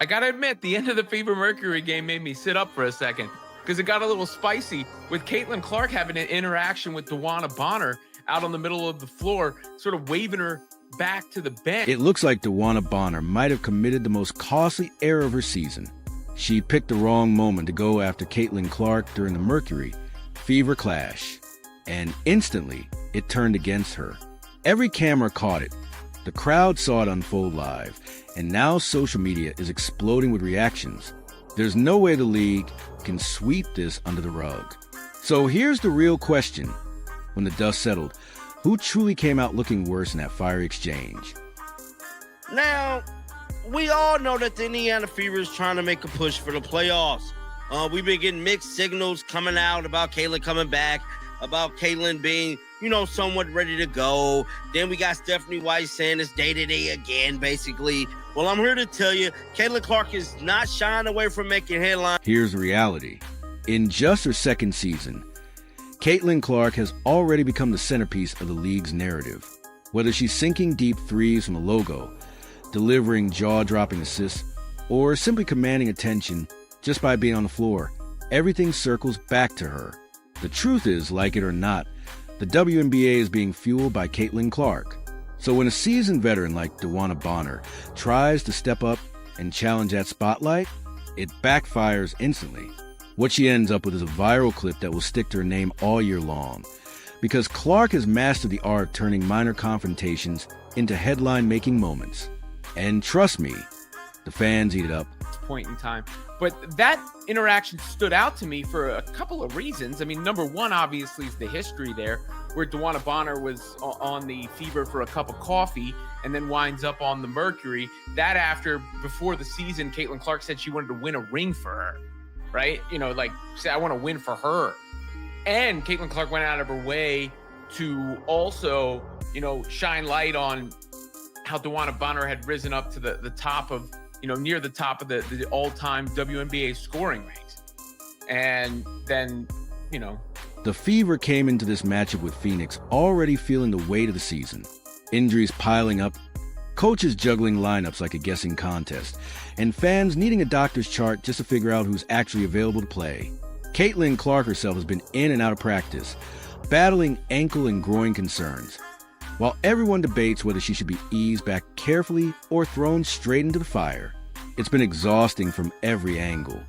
I gotta admit, the end of the Fever Mercury game made me sit up for a second because it got a little spicy with Caitlin Clark having an interaction with Dewanna Bonner out on the middle of the floor, sort of waving her back to the bench. It looks like Dewanna Bonner might have committed the most costly error of her season. She picked the wrong moment to go after Caitlin Clark during the Mercury Fever clash, and instantly it turned against her. Every camera caught it. The crowd saw it unfold live, and now social media is exploding with reactions. There's no way the league can sweep this under the rug. So here's the real question. When the dust settled, who truly came out looking worse in that fiery exchange? Now, we all know that the Indiana Fever is trying to make a push for the playoffs. We've been getting mixed signals coming out about Caitlin coming back, about Caitlin being, somewhat ready to go. Then we got Stephanie White saying it's day-to-day again, basically. Well, I'm here to tell you, Caitlin Clark is not shying away from making headlines. Here's the reality. In just her second season, Caitlin Clark has already become the centerpiece of the league's narrative. Whether she's sinking deep threes from the logo, delivering jaw-dropping assists, or simply commanding attention just by being on the floor, everything circles back to her. The truth is, like it or not, the WNBA is being fueled by Caitlin Clark. So when a seasoned veteran like Dewanna Bonner tries to step up and challenge that spotlight, it backfires instantly. What she ends up with is a viral clip that will stick to her name all year long, because Clark has mastered the art of turning minor confrontations into headline-making moments. And trust me, the fans eat it up. Point in time. But that interaction stood out to me for a couple of reasons. I mean, number one, obviously, is the history there, where Dewanna Bonner was on the Fever for a cup of coffee and then winds up on the Mercury. Before the season, Caitlin Clark said she wanted to win a ring for her, right? Say, I want to win for her. And Caitlin Clark went out of her way to also, shine light on how Dewanna Bonner had risen up to the top of, near the top of the all-time WNBA scoring ranks. And then, The Fever came into this matchup with Phoenix already feeling the weight of the season. Injuries piling up, coaches juggling lineups like a guessing contest, and fans needing a doctor's chart just to figure out who's actually available to play. Caitlin Clark herself has been in and out of practice, battling ankle and groin concerns. While everyone debates whether she should be eased back carefully or thrown straight into the fire, it's been exhausting from every angle.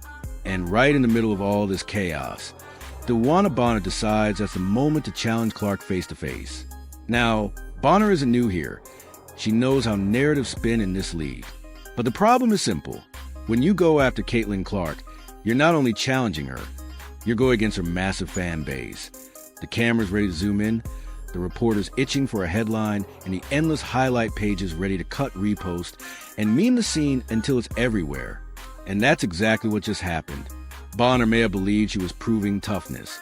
And right in the middle of all this chaos, Dewanna Bonner decides that's the moment to challenge Clark face-to-face. Now, Bonner isn't new here. She knows how narratives spin in this league. But the problem is simple. When you go after Caitlin Clark, you're not only challenging her, you're going against her massive fan base. The camera's ready to zoom in, the reporters itching for a headline, and the endless highlight pages ready to cut, repost, and meme the scene until it's everywhere. And that's exactly what just happened. Bonner may have believed she was proving toughness,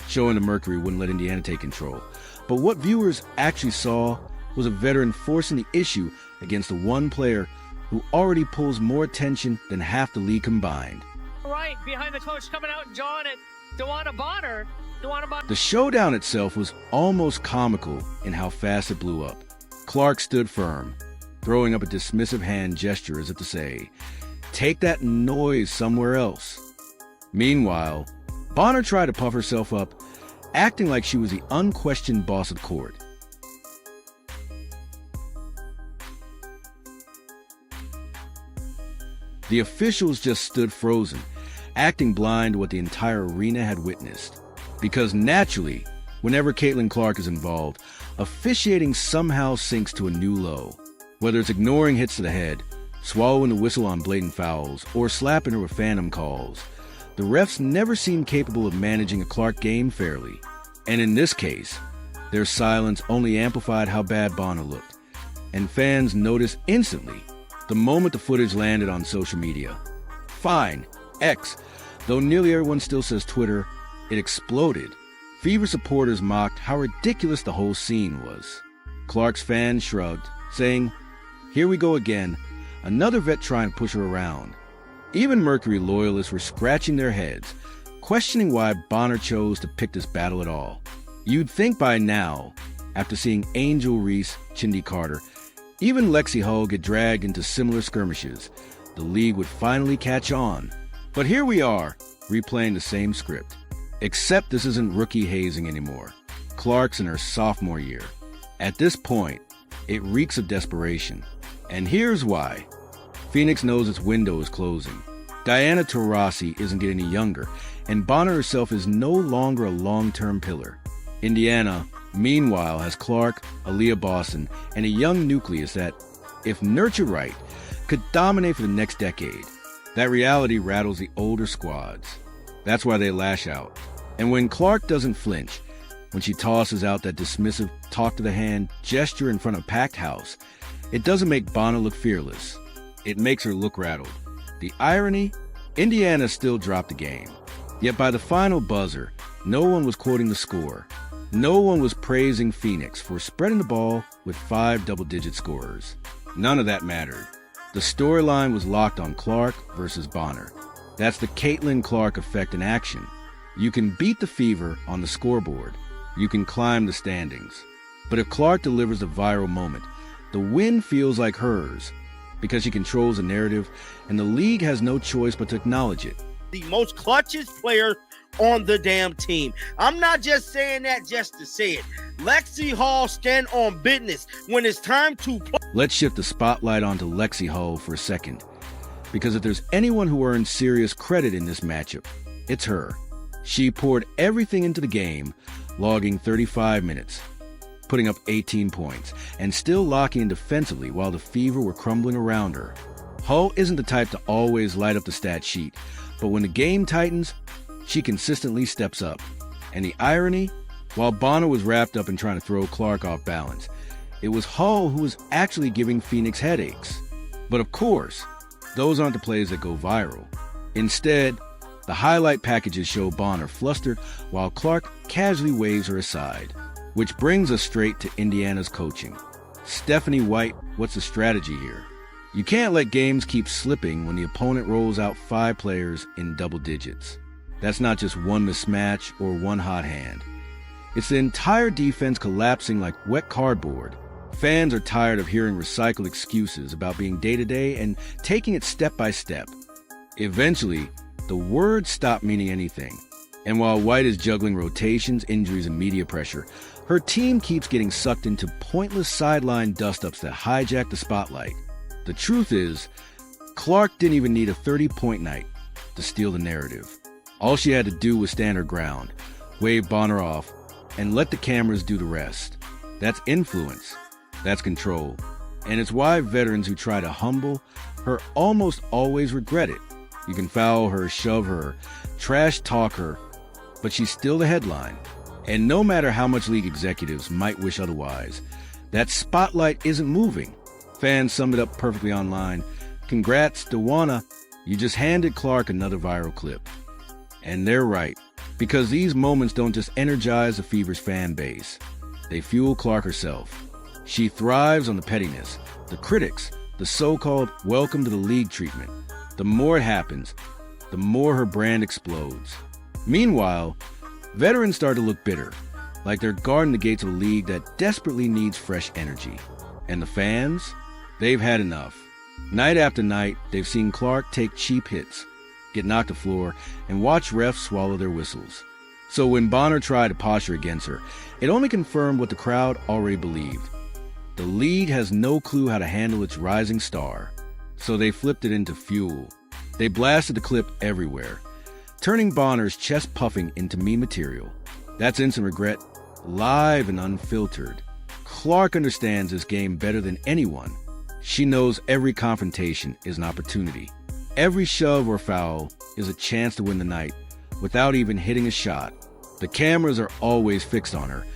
showing the Mercury wouldn't let Indiana take control. But what viewers actually saw was a veteran forcing the issue against the one player who already pulls more attention than half the league combined. Right, behind the coach coming out and jawing at Dewanna Bonner. The showdown itself was almost comical in how fast it blew up. Clark stood firm, throwing up a dismissive hand gesture as if to say, "Take that noise somewhere else." Meanwhile, Bonner tried to puff herself up, acting like she was the unquestioned boss of the court. The officials just stood frozen, acting blind to what the entire arena had witnessed. Because naturally, whenever Caitlin Clark is involved, officiating somehow sinks to a new low. Whether it's ignoring hits to the head, swallowing the whistle on blatant fouls, or slapping her with phantom calls, the refs never seem capable of managing a Clark game fairly. And in this case, their silence only amplified how bad Bonner looked. And fans noticed instantly the moment the footage landed on social media. Fine, X, though nearly everyone still says Twitter, it exploded. Fever supporters mocked how ridiculous the whole scene was. Clark's fans shrugged, saying, "Here we go again, another vet trying to push her around." Even Mercury loyalists were scratching their heads, questioning why Bonner chose to pick this battle at all. You'd think by now, after seeing Angel Reese, Chindy Carter, even Lexi Hull get dragged into similar skirmishes, the league would finally catch on. But here we are, replaying the same script. Except this isn't rookie hazing anymore. Clark's in her sophomore year. At this point, it reeks of desperation. And here's why. Phoenix knows its window is closing. Diana Taurasi isn't getting any younger, and Bonner herself is no longer a long-term pillar. Indiana, meanwhile, has Clark, Aaliyah Boston, and a young nucleus that, if nurtured right, could dominate for the next decade. That reality rattles the older squads. That's why they lash out. And when Clark doesn't flinch, when she tosses out that dismissive talk-to-the-hand gesture in front of a packed house, it doesn't make Bonner look fearless. It makes her look rattled. The irony? Indiana still dropped the game. Yet by the final buzzer, no one was quoting the score. No one was praising Phoenix for spreading the ball with 5 double-digit scorers. None of that mattered. The storyline was locked on Clark versus Bonner. That's the Caitlin Clark effect in action. You can beat the Fever on the scoreboard. You can climb the standings. But if Clark delivers a viral moment, the win feels like hers because she controls the narrative, and the league has no choice but to acknowledge it. The most clutchest player on the damn team. I'm not just saying that just to say it. Lexi Hall stand on business when it's time to play. Let's shift the spotlight onto Lexi Hall for a second, because if there's anyone who earns serious credit in this matchup, it's her. She poured everything into the game, logging 35 minutes, putting up 18 points, and still locking in defensively while the Fever were crumbling around her. Hull isn't the type to always light up the stat sheet, but when the game tightens, she consistently steps up. And the irony? While Bonner was wrapped up in trying to throw Clark off balance, it was Hull who was actually giving Phoenix headaches. But of course, those aren't the plays that go viral. Instead, the highlight packages show Bonner flustered while Clark casually waves her aside. Which brings us straight to Indiana's coaching. Stephanie White, what's the strategy here? You can't let games keep slipping when the opponent rolls out 5 players in double digits. That's not just one mismatch or one hot hand. It's the entire defense collapsing like wet cardboard. Fans are tired of hearing recycled excuses about being day-to-day and taking it step by step. Eventually, the words stop meaning anything. And while White is juggling rotations, injuries, and media pressure, her team keeps getting sucked into pointless sideline dust-ups that hijack the spotlight. The truth is, Clark didn't even need a 30-point night to steal the narrative. All she had to do was stand her ground, wave Bonner off, and let the cameras do the rest. That's influence. That's control. And it's why veterans who try to humble her almost always regret it. You can foul her, shove her, trash talk her, but she's still the headline. And no matter how much league executives might wish otherwise, that spotlight isn't moving. Fans summed it up perfectly online. Congrats, Dewanna. You just handed Clark another viral clip. And they're right, because these moments don't just energize the Fever's fan base. They fuel Clark herself. She thrives on the pettiness, the critics, the so-called welcome to the league treatment. The more it happens, the more her brand explodes. Meanwhile, veterans start to look bitter, like they're guarding the gates of a league that desperately needs fresh energy. And the fans? They've had enough. Night after night, they've seen Clark take cheap hits, get knocked to the floor, and watch refs swallow their whistles. So when Bonner tried to posture against her, it only confirmed what the crowd already believed. The league has no clue how to handle its rising star, so they flipped it into fuel. They blasted the clip everywhere, turning Bonner's chest puffing into meme material. That's instant regret, live and unfiltered. Clark understands this game better than anyone. She knows every confrontation is an opportunity. Every shove or foul is a chance to win the night without even hitting a shot. The cameras are always fixed on her.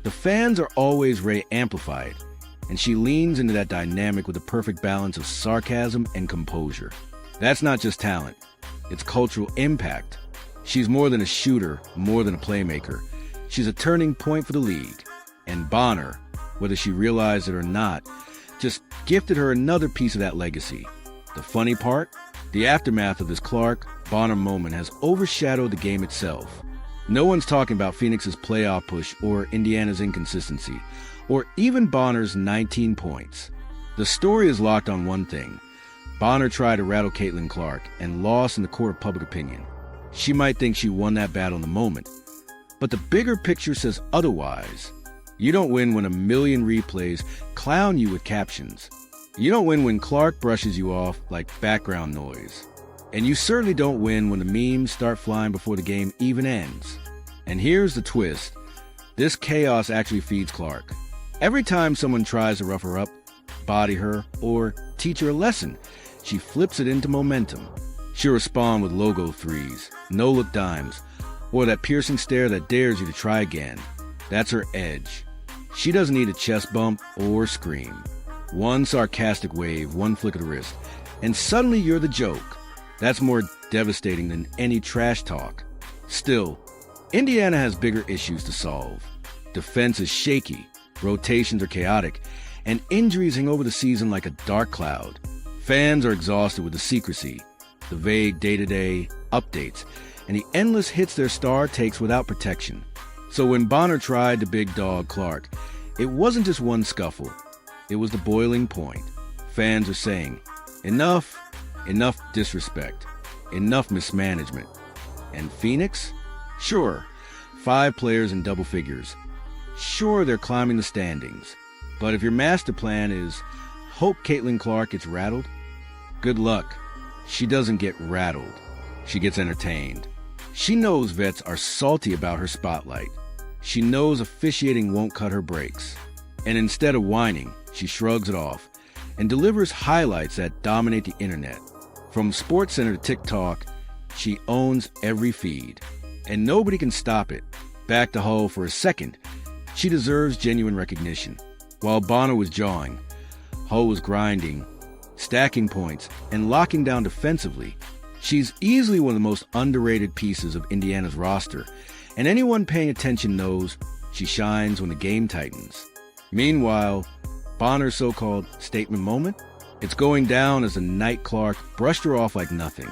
The fans are always ready to amplify it. And she leans into that dynamic with a perfect balance of sarcasm and composure. That's not just talent. It's cultural impact. She's more than a shooter, more than a playmaker. She's a turning point for the league. And Bonner, whether she realized it or not, just gifted her another piece of that legacy. The funny part? The aftermath of this Clark-Bonner moment has overshadowed the game itself. No one's talking about Phoenix's playoff push or Indiana's inconsistency, or even Bonner's 19 points. The story is locked on one thing. Bonner tried to rattle Caitlin Clark and lost in the court of public opinion. She might think she won that battle in the moment, but the bigger picture says otherwise. You don't win when a million replays clown you with captions. You don't win when Clark brushes you off like background noise. And you certainly don't win when the memes start flying before the game even ends. And here's the twist. This chaos actually feeds Clark. Every time someone tries to rough her up, body her, or teach her a lesson, she flips it into momentum. She'll respond with logo threes, no-look dimes, or that piercing stare that dares you to try again. That's her edge. She doesn't need a chest bump or scream. One sarcastic wave, one flick of the wrist, and suddenly you're the joke. That's more devastating than any trash talk. Still, Indiana has bigger issues to solve. Defense is shaky, rotations are chaotic, and injuries hang over the season like a dark cloud. Fans are exhausted with the secrecy, the vague day-to-day updates, and the endless hits their star takes without protection. So when Bonner tried to big dog Clark, it wasn't just one scuffle. It was the boiling point. Fans are saying, enough disrespect, enough mismanagement. And Phoenix? Sure, 5 players in double figures. Sure, they're climbing the standings. But if your master plan is hope Caitlin Clark gets rattled, good luck. She doesn't get rattled. She gets entertained. She knows vets are salty about her spotlight. She knows officiating won't cut her breaks. And instead of whining, she shrugs it off and delivers highlights that dominate the internet. From SportsCenter to TikTok, she owns every feed. And nobody can stop it. Back to Hull for a second. She deserves genuine recognition. While Bonner was jawing, Hull was grinding, stacking points, and locking down defensively. She's easily one of the most underrated pieces of Indiana's roster, and anyone paying attention knows she shines when the game tightens. Meanwhile, Bonner's so-called statement moment, it's going down as the night Clark brushed her off like nothing.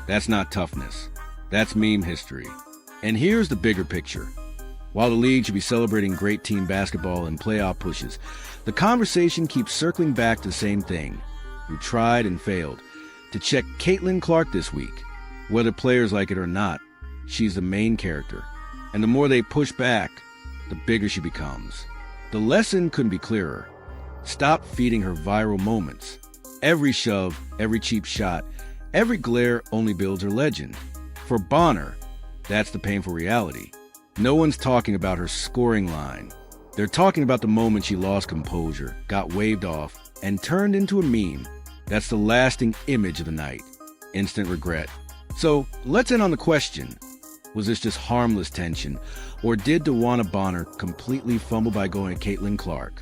That's not toughness. That's meme history. And here's the bigger picture. While the league should be celebrating great team basketball and playoff pushes, the conversation keeps circling back to the same thing. Who tried and failed to check Caitlin Clark this week. Whether players like it or not, she's the main character. And the more they push back, the bigger she becomes. The lesson couldn't be clearer. Stop feeding her viral moments. Every shove, every cheap shot, every glare only builds her legend. For Bonner, that's the painful reality. No one's talking about her scoring line. They're talking about the moment she lost composure, got waved off, and turned into a meme. That's the lasting image of the night. Instant regret. So let's end on the question. Was this just harmless tension, or did Dewanna Bonner completely fumble by going at Caitlin Clark?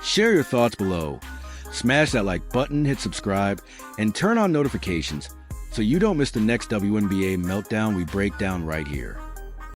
Share your thoughts below. Smash that like button, hit subscribe, and turn on notifications so you don't miss the next WNBA meltdown we break down right here.